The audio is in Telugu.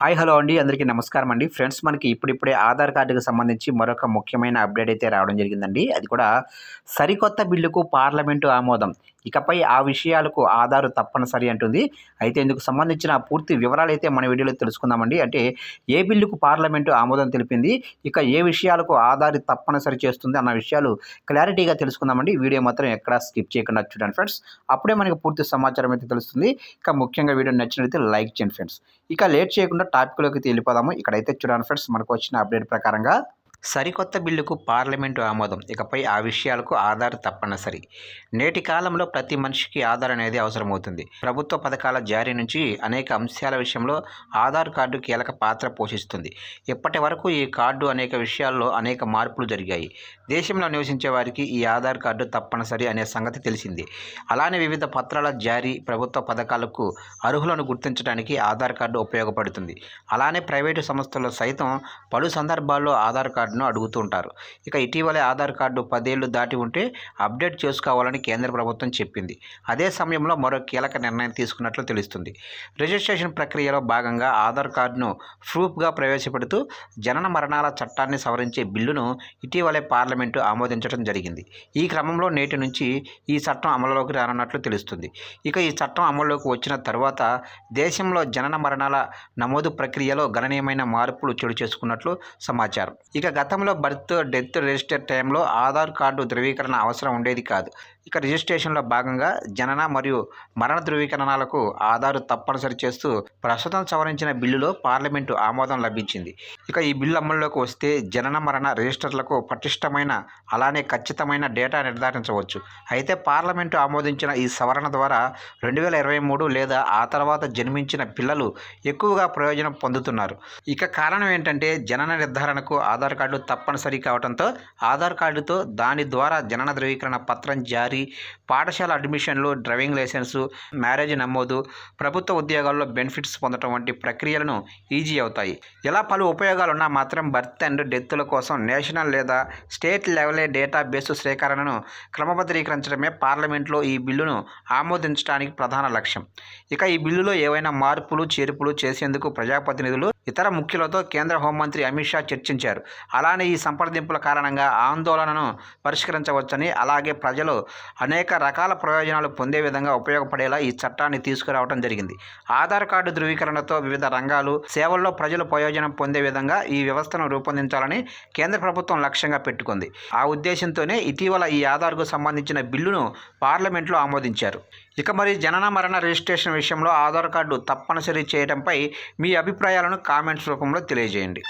హాయ్ హలో అండి. అందరికీ నమస్కారం అండి. ఫ్రెండ్స్, మనకి ఇప్పుడిప్పుడే ఆధార్ కార్డుకి సంబంధించి మరొక ముఖ్యమైన అప్డేట్ అయితే రావడం జరిగిందండి. అది కూడా సరికొత్త బిల్లుకు పార్లమెంటు ఆమోదం. ఇకపై ఆ విషయాలకు ఆధారు తప్పనిసరి అంటుంది. అయితే ఇందుకు సంబంధించిన పూర్తి వివరాలైతే మన వీడియోలో తెలుసుకుందామండి. అంటే ఏ బిల్లుకు పార్లమెంటు ఆమోదం తెలిపింది, ఇక ఏ విషయాలకు ఆధార్ తప్పనిసరి చేస్తుంది అన్న విషయాలు క్లారిటీగా తెలుసుకుందామండి. వీడియో మాత్రం ఎక్కడా స్కిప్ చేయకుండా చూడండి ఫ్రెండ్స్. అప్పుడే మనకి పూర్తి సమాచారం అయితే తెలుస్తుంది. ఇక ముఖ్యంగా వీడియో నచ్చినట్లయితే లైక్ చేయండి ఫ్రెండ్స్. ఇక లేట్ చేయకుండా టాపిక్‌లోకి వెళ్ళిపోదాము. ఇక్కడైతే చూడండి ఫ్రెండ్స్, మనకు వచ్చిన అప్డేట్ ప్రకారంగా సరికొత్త బిల్లుకు పార్లమెంటు ఆమోదం. ఇకపై ఆ విషయాలకు ఆధార్ తప్పనిసరి. నేటి కాలంలో ప్రతి మనిషికి ఆధార్ అనేది అవసరమవుతుంది. ప్రభుత్వ పథకాల జారీ నుంచి అనేక అంశాల విషయంలో ఆధార్ కార్డు కీలక పాత్ర పోషిస్తుంది. ఇప్పటి వరకు ఈ కార్డు అనేక విషయాల్లో అనేక మార్పులు జరిగాయి. దేశంలో నివసించే వారికి ఈ ఆధార్ కార్డు తప్పనిసరి అనే సంగతి తెలిసిందే. అలానే వివిధ పత్రాల జారీ, ప్రభుత్వ పథకాలకు అర్హులను గుర్తించడానికి ఆధార్ కార్డు ఉపయోగపడుతుంది. అలానే ప్రైవేటు సంస్థల్లో సైతం పలు సందర్భాల్లో ఆధార్ కార్డును అడుగుతుంటారు. ఇక ఇటీవలే ఆధార్ కార్డు 10 ఏళ్లు దాటి ఉంటే అప్డేట్ చేసుకోవాలని కేంద్ర ప్రభుత్వం చెప్పింది. అదే సమయంలో మరో కీలక నిర్ణయం తీసుకున్నట్లు తెలుస్తుంది. రిజిస్ట్రేషన్ ప్రక్రియలో భాగంగా ఆధార్ కార్డును ప్రూఫ్గా ప్రవేశపెడుతూ జనన మరణాల చట్టాన్ని సవరించే బిల్లును ఇటీవలే పార్లమెంటు ఆమోదించడం జరిగింది. ఈ క్రమంలో నేటి నుంచి ఈ చట్టం అమలులోకి రానున్నట్లు తెలుస్తుంది. ఇక ఈ చట్టం అమల్లోకి వచ్చిన తరువాత దేశంలో జనన మరణాల నమోదు ప్రక్రియలో గణనీయమైన మార్పులు చోటు చేసుకున్నట్లు సమాచారం. ఇక గతంలో బర్త్, డెత్ రిజిస్టర్ టైంలో ఆధార్ కార్డు ధృవీకరణ అవసరం ఉండేది కాదు. ఇక రిజిస్ట్రేషన్లో భాగంగా జనన మరియు మరణ ధృవీకరణలకు ఆధారు తప్పనిసరి చేస్తూ ప్రస్తుతం సవరించిన బిల్లులో పార్లమెంటు ఆమోదం లభించింది. ఇక ఈ బిల్లు అమల్లోకి వస్తే జనన మరణ రిజిస్టర్లకు పటిష్టమైన అలానే ఖచ్చితమైన డేటా నిర్ధారించవచ్చు. అయితే పార్లమెంటు ఆమోదించిన ఈ సవరణ ద్వారా 2023 లేదా ఆ తర్వాత జన్మించిన పిల్లలు ఎక్కువగా ప్రయోజనం పొందుతున్నారు. ఇక కారణం ఏంటంటే జనన నిర్ధారణకు ఆధార్ కార్డు తప్పనిసరి కావడంతో ఆధార్ కార్డుతో దాని ద్వారా జనన ధృవీకరణ పత్రం జారీ, పాఠశాల అడ్మిషన్లు, డ్రైవింగ్ లైసెన్సు, మ్యారేజ్ నమోదు, ప్రభుత్వ ఉద్యోగాల్లో బెనిఫిట్స్ పొందడం వంటి ప్రక్రియలను ఈజీ అవుతాయి. ఇలా పలు ఉపయోగాలున్నా మాత్రం బర్త్ అండ్ డెత్ల కోసం నేషనల్ లేదా స్టేట్ లెవెల్ డేటాబేస్ సేకరణను క్రమబద్ధీకరించడమే పార్లమెంట్లో ఈ బిల్లును ఆమోదించడానికి ప్రధాన లక్ష్యం. ఇక ఈ బిల్లులో ఏవైనా మార్పులు, చేర్పులు చేసేందుకు ప్రజాప్రతినిధులు, ఇతర ముఖ్యులతో కేంద్ర హోంమంత్రి అమిత్ షా చర్చించారు. అలానే ఈ సంప్రదింపుల కారణంగా ఆందోళనను పరిష్కరించవచ్చని, అలాగే ప్రజలు అనేక రకాల ప్రయోజనాలు పొందే విధంగా ఉపయోగపడేలా ఈ చట్టాన్ని తీసుకురావడం జరిగింది. ఆధార్ కార్డు ధృవీకరణతో వివిధ రంగాలు, సేవల్లో ప్రజలు ప్రయోజనం పొందే విధంగా ఈ వ్యవస్థను రూపొందించాలని కేంద్ర ప్రభుత్వం లక్ష్యంగా పెట్టుకుంది. ఆ ఉద్దేశంతోనే ఇటీవల ఈ ఆధార్కు సంబంధించిన బిల్లును పార్లమెంట్లో ఆమోదించారు. ఇక మరి జనన మరణ రిజిస్ట్రేషన్ విషయంలో ఆధార్ కార్డు తప్పనిసరి చేయడంపై మీ అభిప్రాయాలను కామెంట్స్ రూపంలో తెలియజేయండి.